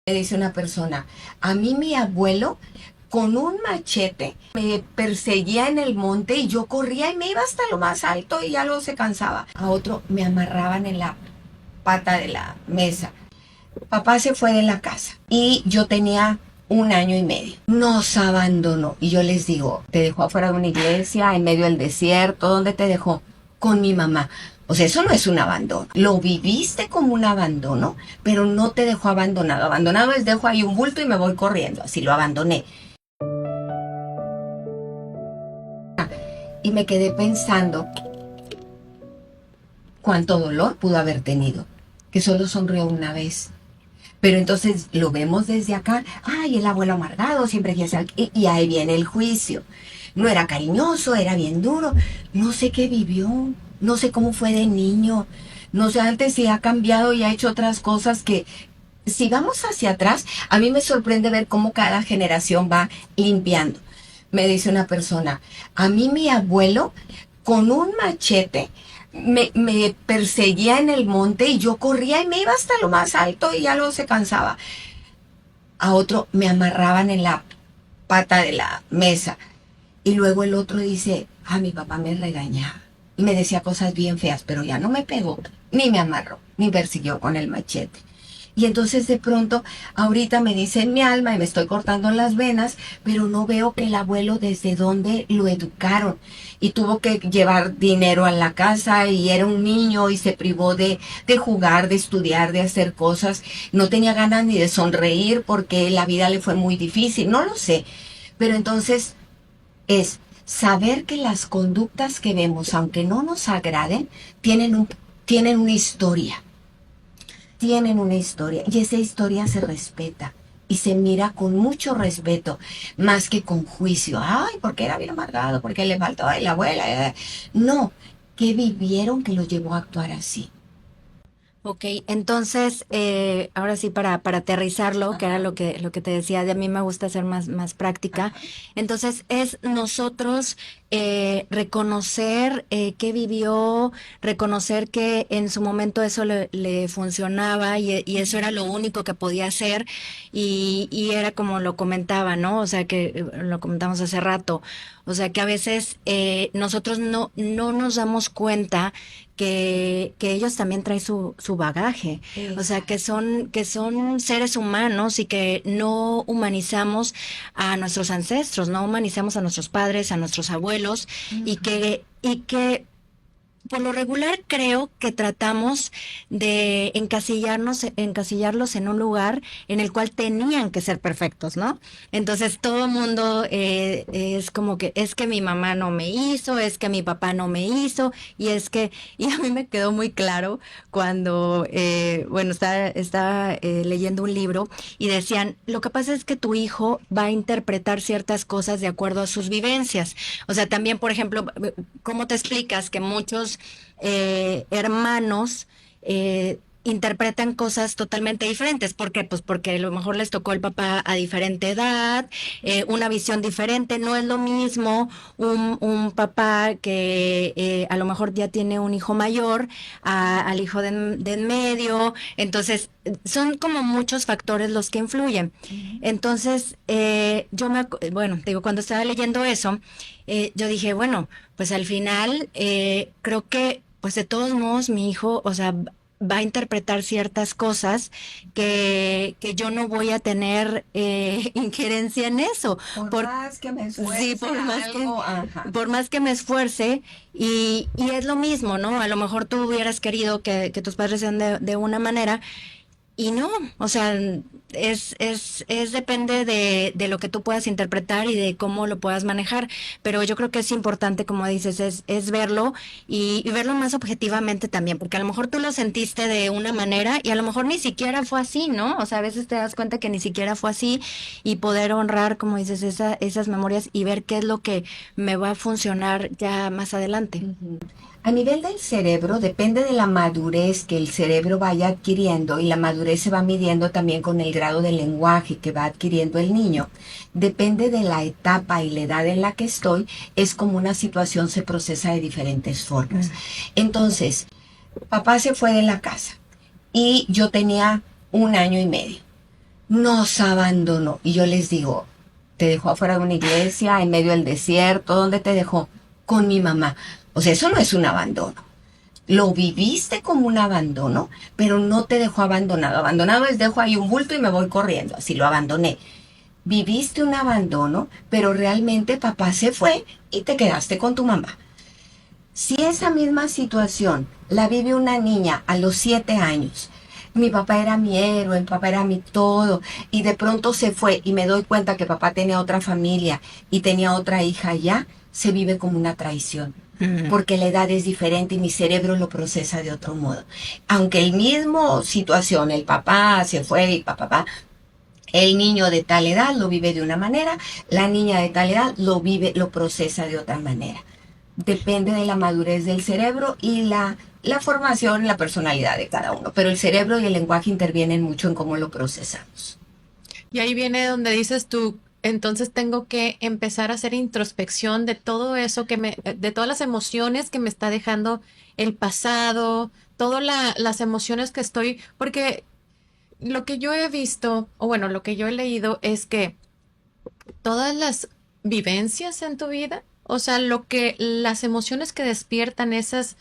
Me dice una persona, a mí mi abuelo con un machete me perseguía en el monte y yo corría y me iba hasta lo más alto y ya luego se cansaba. A otro me amarraban en la pata de la mesa. Papá se fue de la casa y yo tenía 1 año y medio. Nos abandonó y yo les digo, te dejó afuera de una iglesia, en medio del desierto, ¿dónde te dejó? Con mi mamá. O sea, eso no es un abandono. Lo viviste como un abandono, pero no te dejó abandonado. Abandonado es dejo ahí un bulto y me voy corriendo. Así lo abandoné. Y me quedé pensando cuánto dolor pudo haber tenido, que solo sonrió una vez. Pero entonces lo vemos desde acá, ay, el abuelo amargado, siempre y ahí viene el juicio. No era cariñoso, era bien duro, no sé qué vivió, no sé cómo fue de niño, no sé antes si ha cambiado y ha hecho otras cosas que, si vamos hacia atrás, a mí me sorprende ver cómo cada generación va limpiando. Me dice una persona, a mí mi abuelo con un machete me perseguía en el monte y yo corría y me iba hasta lo más alto y ya luego se cansaba. A otro me amarraban en la pata de la mesa. Y luego el otro dice, mi papá me regañaba y me decía cosas bien feas, pero ya no me pegó, ni me amarró, ni persiguió con el machete. Y entonces de pronto, ahorita me dice en mi alma y me estoy cortando las venas, pero no veo que el abuelo desde dónde lo educaron. Y tuvo que llevar dinero a la casa y era un niño y se privó de jugar, de estudiar, de hacer cosas. No tenía ganas ni de sonreír porque la vida le fue muy difícil, no lo sé. Pero entonces es saber que las conductas que vemos, aunque no nos agraden, tienen una historia. Tienen una historia y esa historia se respeta y se mira con mucho respeto, más que con juicio. Ay, porque era bien amargado, porque le faltó a la abuela. No, ¿qué vivieron que lo llevó a actuar así? Ok, entonces, ahora sí para aterrizarlo, que era lo que te decía, de a mí me gusta ser más práctica. Entonces, es nosotros reconocer qué vivió, reconocer que en su momento eso le funcionaba y eso era lo único que podía hacer y era como lo comentaba, ¿no? O sea, que lo comentamos hace rato. O sea, que a veces nosotros no nos damos cuenta que ellos también traen su bagaje, o sea, que son seres humanos y que no humanizamos a nuestros ancestros, no humanizamos a nuestros padres, a nuestros abuelos, y que por lo regular creo que tratamos de encasillarlos en un lugar en el cual tenían que ser perfectos, ¿no? Entonces todo el mundo es como que es que mi mamá no me hizo, es que mi papá no me hizo, y a mí me quedó muy claro cuando, bueno, estaba leyendo un libro y decían, lo que pasa es que tu hijo va a interpretar ciertas cosas de acuerdo a sus vivencias. O sea, también, por ejemplo, ¿cómo te explicas que muchos hermanos interpretan cosas totalmente diferentes? ¿Por qué? Pues porque a lo mejor les tocó el papá a diferente edad, una visión diferente. No es lo mismo un papá que a lo mejor ya tiene un hijo mayor al hijo de en medio. Entonces, son como muchos factores los que influyen. Entonces, bueno, digo, cuando estaba leyendo eso, yo dije, bueno, pues al final creo que, pues de todos modos, mi hijo, o sea, va a interpretar ciertas cosas que yo no voy a tener injerencia en eso. Por más que me Sí, esfuerce algo, ajá. por más que me esfuerce, y es lo mismo, ¿no? A lo mejor tú hubieras querido que tus padres sean de una manera, y no, o sea, es depende de lo que tú puedas interpretar y de cómo lo puedas manejar, pero yo creo que es importante, como dices, es verlo y verlo más objetivamente también, porque a lo mejor tú lo sentiste de una manera y a lo mejor ni siquiera fue así, ¿no? O sea, a veces te das cuenta que ni siquiera fue así y poder honrar, como dices, esas memorias y ver qué es lo que me va a funcionar ya más adelante. Ujú. A nivel del cerebro, depende de la madurez que el cerebro vaya adquiriendo y la madurez se va midiendo también con el grado de lenguaje que va adquiriendo el niño. Depende de la etapa y la edad en la que estoy, es como una situación se procesa de diferentes formas. Entonces, papá se fue de la casa y yo tenía 1 año y medio. nos abandonó. Y yo les digo, te dejó afuera de una iglesia, en medio del desierto, ¿dónde te dejó? Con mi mamá. O sea, eso no es un abandono. Lo viviste como un abandono, pero no te dejó abandonado. Abandonado es dejo ahí un bulto y me voy corriendo, así lo abandoné. Viviste un abandono, pero realmente papá se fue y te quedaste con tu mamá. Si esa misma situación la vive una niña a los 7 años, mi papá era mi héroe, mi papá era mi todo, y de pronto se fue y me doy cuenta que papá tenía otra familia y tenía otra hija ya, se vive como una traición. Porque la edad es diferente y mi cerebro lo procesa de otro modo. Aunque el mismo situación, el papá se fue y papá, el niño de tal edad lo vive de una manera, la niña de tal edad lo vive, lo procesa de otra manera. Depende de la madurez del cerebro y la formación, la personalidad de cada uno. Pero el cerebro y el lenguaje intervienen mucho en cómo lo procesamos. Y ahí viene donde dices tú, entonces tengo que empezar a hacer introspección de todo eso de todas las emociones que me está dejando el pasado, todas las emociones que estoy, porque lo que yo he visto, o bueno, lo que yo he leído es que todas las vivencias en tu vida, o sea, las emociones que despiertan esos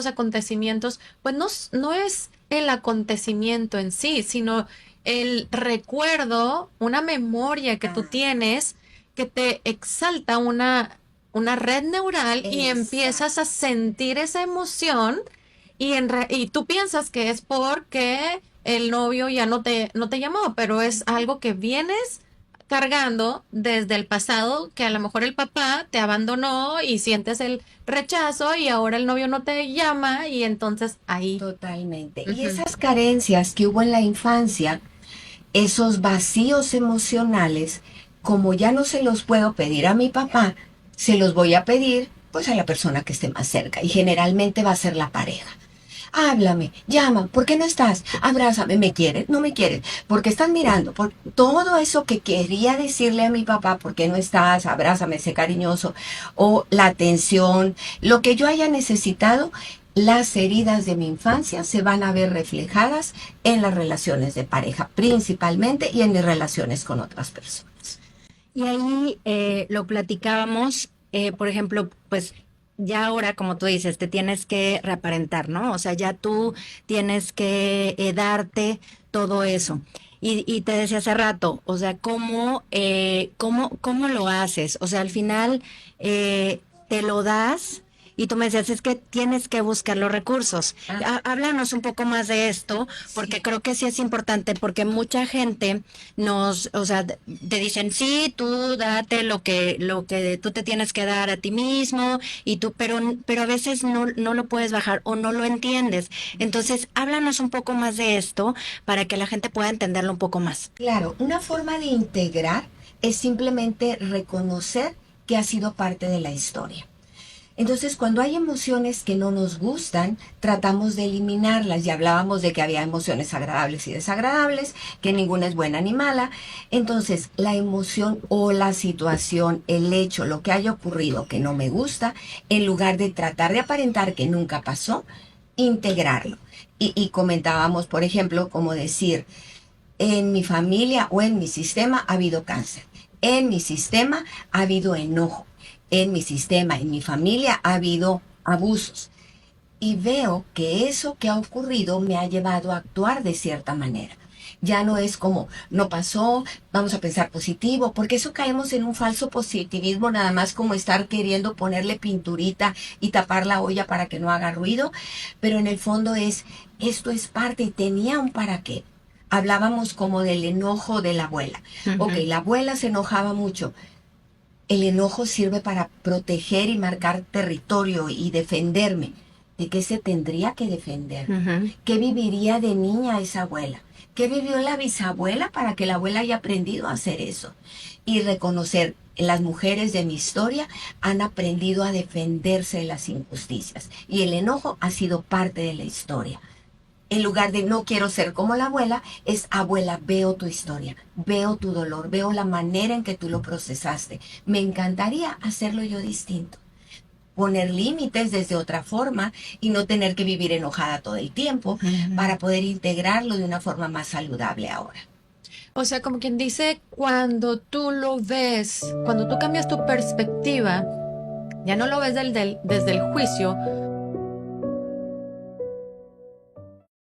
acontecimientos, pues no es el acontecimiento en sí, sino el recuerdo, una memoria que tú tienes que te exalta una red neural y empiezas a sentir esa emoción y tú piensas que es porque el novio ya no te llamó, pero es algo que vienes cargando desde el pasado, que a lo mejor el papá te abandonó y sientes el rechazo y ahora el novio no te llama y entonces ahí. Totalmente. Y esas carencias que hubo en la infancia, esos vacíos emocionales, como ya no se los puedo pedir a mi papá, se los voy a pedir pues a la persona que esté más cerca y generalmente va a ser la pareja. Háblame, llama, ¿por qué no estás? Abrázame, ¿me quieres? ¿No me quieres? ¿Por qué estás mirando? Por todo eso que quería decirle a mi papá, ¿por qué no estás? Abrázame, sé cariñoso. O la atención, lo que yo haya necesitado, las heridas de mi infancia se van a ver reflejadas en las relaciones de pareja, principalmente, y en mis relaciones con otras personas. Y ahí lo platicábamos, por ejemplo, pues ya ahora, como tú dices, te tienes que reaparentar, ¿no? O sea, ya tú tienes que darte todo eso. Y te decía hace rato, o sea, ¿cómo lo haces? O sea, al final te lo das y tú me decías, es que tienes que buscar los recursos. Háblanos un poco más de esto, porque creo que sí es importante, porque mucha gente o sea, te dicen, sí, tú date lo que tú te tienes que dar a ti mismo, pero a veces no lo puedes bajar o no lo entiendes. Entonces, háblanos un poco más de esto para que la gente pueda entenderlo un poco más. Claro, una forma de integrar es simplemente reconocer que ha sido parte de la historia. Entonces, cuando hay emociones que no nos gustan, tratamos de eliminarlas. Ya hablábamos de que había emociones agradables y desagradables, que ninguna es buena ni mala. Entonces, la emoción o la situación, el hecho, lo que haya ocurrido que no me gusta, en lugar de tratar de aparentar que nunca pasó, integrarlo. Y comentábamos, por ejemplo, como decir, en mi familia o en mi sistema ha habido cáncer. En mi sistema ha habido enojo. En mi sistema, en mi familia ha habido abusos. Y veo que eso que ha ocurrido me ha llevado a actuar de cierta manera. Ya no es como, no pasó, vamos a pensar positivo, porque eso caemos en un falso positivismo, nada más como estar queriendo ponerle pinturita y tapar la olla para que no haga ruido, pero en el fondo esto es parte y tenía un para qué. Hablábamos como del enojo de la abuela. Ok, la abuela se enojaba mucho. El enojo sirve para proteger y marcar territorio y defenderme. ¿De qué se tendría que defender? ¿Qué viviría de niña esa abuela? ¿Qué vivió la bisabuela para que la abuela haya aprendido a hacer eso? Y reconocer, las mujeres de mi historia han aprendido a defenderse de las injusticias. Y el enojo ha sido parte de la historia. En lugar de no quiero ser como la abuela, es abuela, veo tu historia, veo tu dolor, veo la manera en que tú lo procesaste. Me encantaría hacerlo yo distinto. Poner límites desde otra forma y no tener que vivir enojada todo el tiempo para poder integrarlo de una forma más saludable ahora. O sea, como quien dice, cuando tú lo ves, cuando tú cambias tu perspectiva, ya no lo ves desde el juicio,